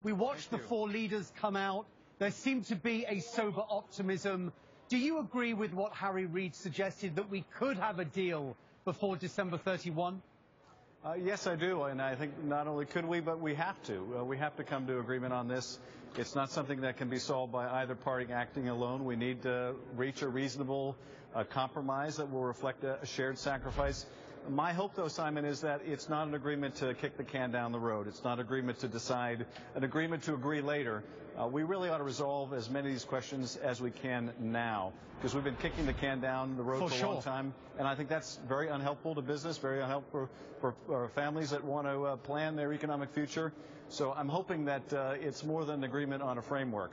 We watched the four leaders come out. There seemed to be a sober optimism. Do you agree with what Harry Reid suggested, that we could have a deal before December 31? Yes, I do, and I think not only could we, but we have to. We have to come to agreement on this. It's not something that can be solved by either party acting alone. We need to reach a reasonable compromise that will reflect a shared sacrifice. My hope, though, Simon, is that it's not an agreement to kick the can down the road. It's not an agreement to decide, an agreement to agree later. We really ought to resolve as many of these questions as we can now, because we've been kicking the can down the road for a long time, and I think that's very unhelpful to business, very unhelpful for families that want to plan their economic future. So I'm hoping that it's more than an agreement on a framework.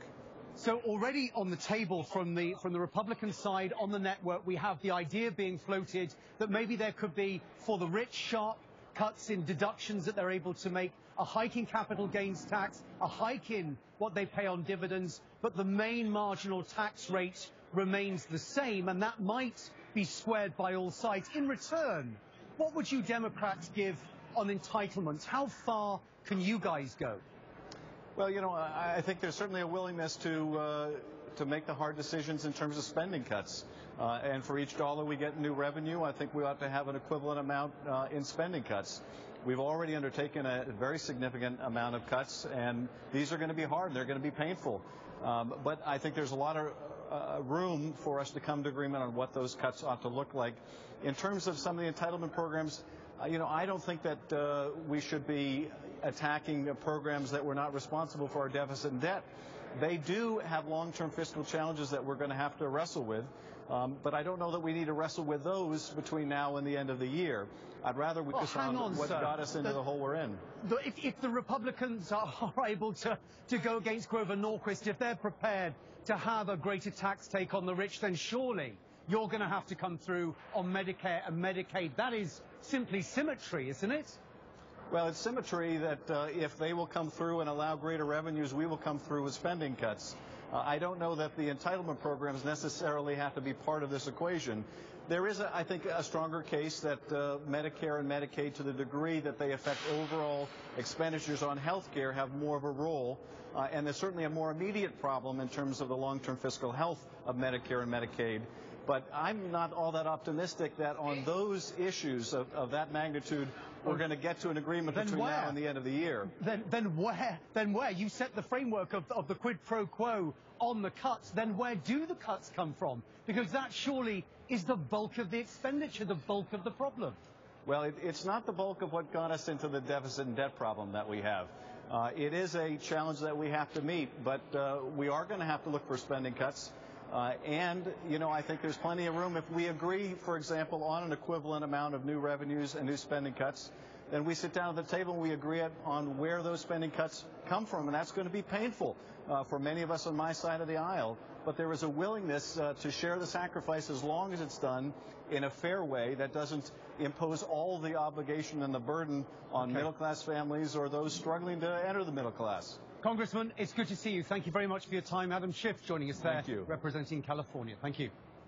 So already on the table from the Republican side on the network, we have the idea being floated that maybe there could be, for the rich, sharp cuts in deductions that they're able to make, a hike in capital gains tax, a hike in what they pay on dividends, but the main marginal tax rate remains the same, and that might be squared by all sides. In return, what would you Democrats give on entitlements? How far can you guys go? Well, you know, I think there's certainly a willingness to make the hard decisions in terms of spending cuts. And for each dollar we get in new revenue, I think we ought to have an equivalent amount in spending cuts. We've already undertaken a very significant amount of cuts, and these are going to be hard. They're going to be painful. But I think there's a lot of room for us to come to agreement on what those cuts ought to look like. In terms of some of the entitlement programs, you know, I don't think that we should be attacking programs that were not responsible for our deficit and debt. They do have long-term fiscal challenges that we're going to have to wrestle with, but I don't know that we need to wrestle with those between now and the end of the year. I'd rather we focus on what got us into the hole we're in. If the Republicans are able to go against Grover Norquist, if they're prepared to have a greater tax take on the rich, then surely you're going to have to come through on Medicare and Medicaid. That is simply symmetry, isn't it? Well, it's symmetry that if they will come through and allow greater revenues, we will come through with spending cuts. I don't know that the entitlement programs necessarily have to be part of this equation. There is, I think, a stronger case that Medicare and Medicaid, to the degree that they affect overall expenditures on health care, have more of a role. And there's certainly a more immediate problem in terms of the long-term fiscal health of Medicare and Medicaid. But I'm not all that optimistic that on those issues of that magnitude, we're going to get to an agreement between now and the end of the year. Then where? You set the framework of the quid pro quo on the cuts. Then where do the cuts come from? Because that surely is the bulk of the expenditure, the bulk of the problem. Well, it's not the bulk of what got us into the deficit and debt problem that we have. It is a challenge that we have to meet, but we are going to have to look for spending cuts. And, you know, I think there's plenty of room. If we agree, for example, on an equivalent amount of new revenues and new spending cuts, then we sit down at the table and we agree on where those spending cuts come from. And that's going to be painful for many of us on my side of the aisle. But there is a willingness to share the sacrifice as long as it's done in a fair way that doesn't impose all the obligation and the burden on middle-class families or those struggling to enter the middle class. Congressman, it's good to see you. Thank you very much for your time. Adam Schiff joining us there, Thank you. representing California. Thank you.